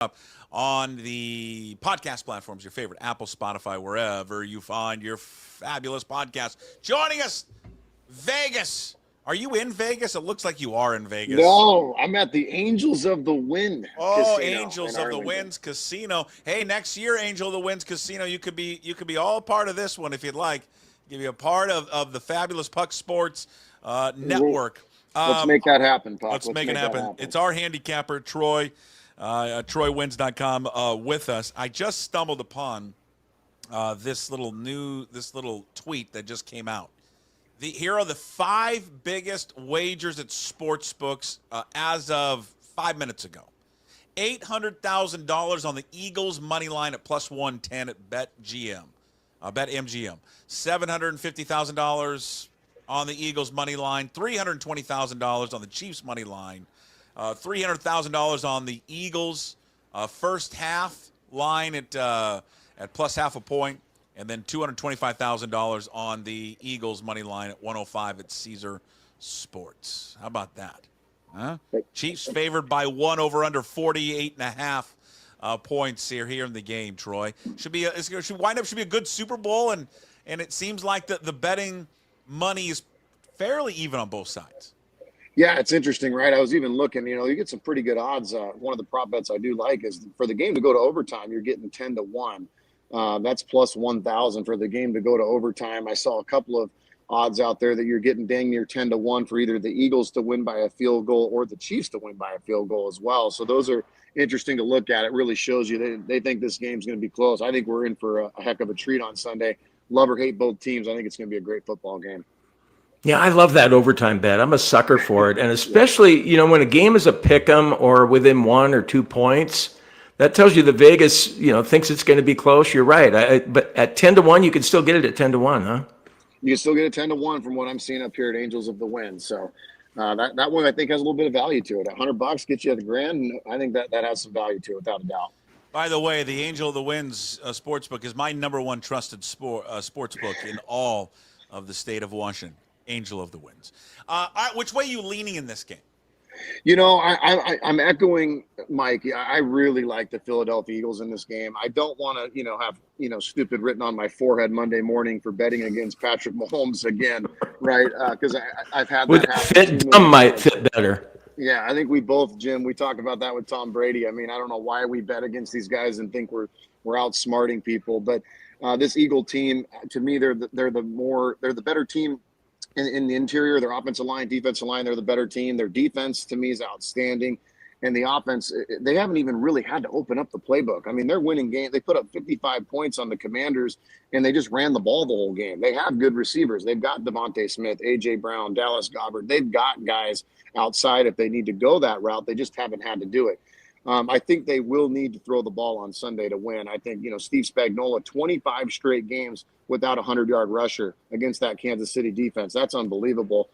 up on the podcast platforms, your favorite Apple, Spotify, wherever you find your fabulous podcast. Joining us, Vegas. Are you in Vegas? It looks like you are in Vegas. No, I'm at the Angels of the Wind Oh, Casino in Angels of the Arlington. Winds Casino. Hey, next year, Angel of the Winds Casino, you could be all part of this one if you'd like. Give you a part of the fabulous Puck Sports We'll, network. let's Um, make that happen, Puck. let's Let's make it make that happen. happen. It's our handicapper, Troy, TroyWins.com, with us. I just stumbled upon this little tweet that just came out. Here are the five biggest wagers at sports books as of 5 minutes ago. $800,000 on the Eagles money line at plus 110 at BetMGM. $750,000 on the Eagles money line. $320,000 on the Chiefs money line. $300,000 on the Eagles first half line at plus half a point, and then $225,000 on the Eagles money line at 105 at Caesar Sports. How about that? Huh? Chiefs favored by one over under 48.5 points here in the game. Troy should be should be a good Super Bowl, and it seems like the betting money is fairly even on both sides. Yeah, it's interesting, right? I was even looking, you get some pretty good odds. One of the prop bets I do like is for the game to go to overtime, you're getting 10-1. That's plus 1,000 for the game to go to overtime. I saw a couple of odds out there that you're getting dang near 10-1 for either the Eagles to win by a field goal or the Chiefs to win by a field goal as well. So those are interesting to look at. It really shows you they think this game's going to be close. I think we're in for a heck of a treat on Sunday. Love or hate both teams. I think it's going to be a great football game. Yeah, I love that overtime bet. I'm a sucker for it. And Yeah. especially, when a game is a pick 'em or within 1 or 2 points, that tells you the Vegas, thinks it's going to be close. You're right. But at 10-1, you can still get it at 10-1, huh? You can still get a 10-1 from what I'm seeing up here at Angels of the Wind. So that one I think has a little bit of value to it. $100 gets you at the grand, and I think that has some value to it without a doubt. By the way, the Angel of the Winds sportsbook is my number one trusted sportsbook in all of the state of Washington. Angel of the Winds. All right, which way are you leaning in this game? I'm echoing Mike. I really like the Philadelphia Eagles in this game. I don't want to, have, stupid written on my forehead Monday morning for betting against Patrick Mahomes again, right? Because I've had Would that that happen too fit? many Dumb might times. fit better. Yeah, I think we both, Jim, we talk about that with Tom Brady. I mean, I don't know why we bet against these guys and think we're outsmarting people, but this Eagle team, to me, they're the better team in the interior. Their offensive line, defensive line, they're the better team. Their defense, to me, is outstanding. And the offense, they haven't even really had to open up the playbook. I mean, they're winning game. They put up 55 points on the Commanders, and they just ran the ball the whole game. They have good receivers. They've got Devontae Smith, A.J. Brown, Dallas Goedert. They've got guys outside if they need to go that route. They just haven't had to do it. I think they will need to throw the ball on Sunday to win. I think, Steve Spagnuolo, 25 straight games without a 100-yard rusher against that Kansas City defense. That's unbelievable.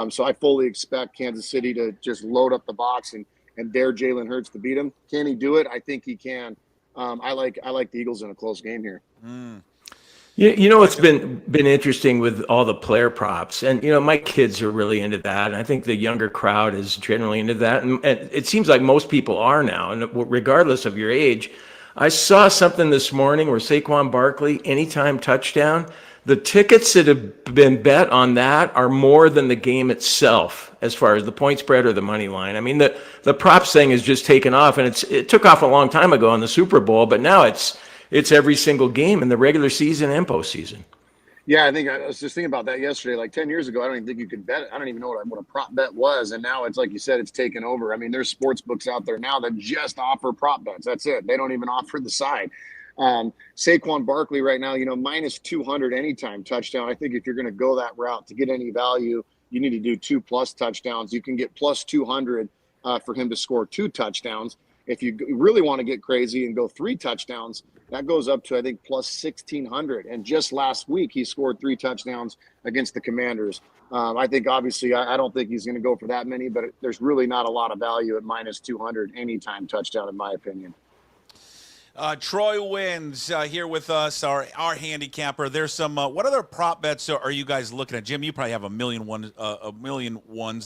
So I fully expect Kansas City to just load up the box and dare Jalen Hurts to beat him. Can he do it? I think he can. I like the Eagles in a close game here. It's been interesting with all the player props, and my kids are really into that, and I think the younger crowd is generally into that, and it seems like most people are now, and regardless of your age. I saw something this morning where Saquon Barkley anytime touchdown, the tickets that have been bet on that are more than the game itself, as far as the point spread or the money line. I mean, the props thing has just taken off, and it took off a long time ago in the Super Bowl, but now it's every single game in the regular season and postseason. Yeah, I think I was just thinking about that yesterday. Like 10 years ago, I don't even think you could bet it. I don't even know what a prop bet was. And now it's like you said, it's taken over. I mean, there's sports books out there now that just offer prop bets. That's it. They don't even offer the side. Saquon Barkley right now, minus 200 anytime touchdown. I think if you're going to go that route to get any value, you need to do 2+ touchdowns. You can get plus 200 for him to score 2 touchdowns. If you really want to get crazy and go 3 touchdowns, that goes up to, I think, plus 1,600. And just last week, he scored 3 touchdowns against the Commanders. I think, obviously, I don't think he's going to go for that many, but there's really not a lot of value at minus 200 anytime touchdown, in my opinion. Troy Wins here with us, our handicapper. There's some. What other prop bets are you guys looking at, Jim? You probably have a million ones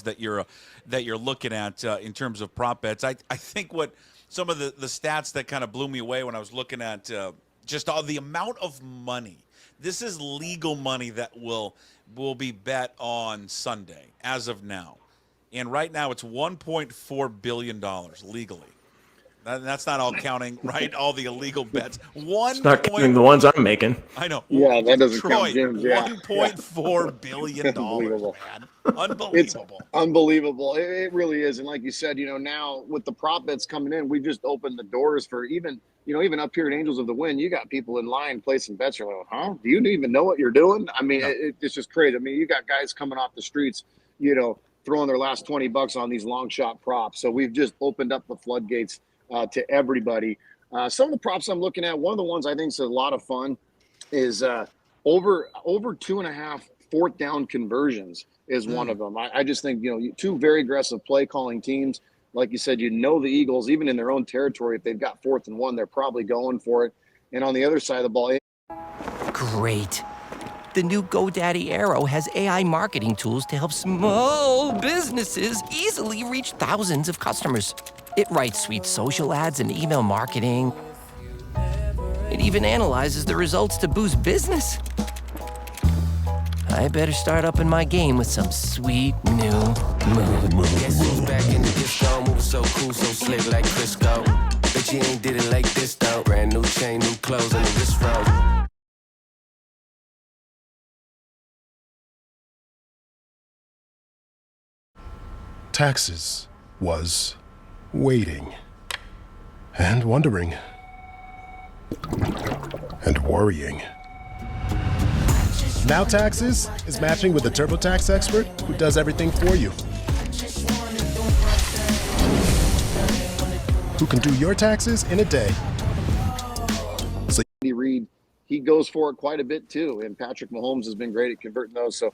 that you're looking at in terms of prop bets. I think what some of the stats that kind of blew me away when I was looking at just all the amount of money. This is legal money that will be bet on Sunday as of now. And right now it's $1.4 billion legally. That's not all counting, right? All the illegal bets. It's not counting the ones I'm making. I know. Yeah, that doesn't Troy, count Jim's. Yeah. $1.4 billion, Unbelievable. man. It's Unbelievable. unbelievable. It really is. And like you said, now with the prop bets coming in, we've just opened the doors for even up here at Angels of the Wind, you got people in line placing bets. You're like, huh? Do you even know what you're doing? I mean, it's just crazy. I mean, you got guys coming off the streets, throwing their last $20 on these long shot props. So we've just opened up the floodgates to everybody. Some of the props I'm looking at, one of the ones I think is a lot of fun is over 2.5 fourth down conversions is one of them. I just think, two very aggressive play calling teams. Like you said, the Eagles, even in their own territory, if they've got 4th and 1, they're probably going for it. And on the other side of the ball. Great. The new GoDaddy Aero has AI marketing tools to help small businesses easily reach thousands of customers. It writes sweet social ads and email marketing. It even analyzes the results to boost business. I better start upping my game with some sweet new moves. Guess who's back in the disco, moving so cool, so slick like Crisco. Bet you ain't did it like this though. Brand new chain, new clothes, and the wrist roll. Taxes was waiting and wondering and worrying. Now Taxes is matching with a TurboTax expert who does everything for you. Who can do your taxes in a day. Reed, he goes for it quite a bit too. And Patrick Mahomes has been great at converting those. So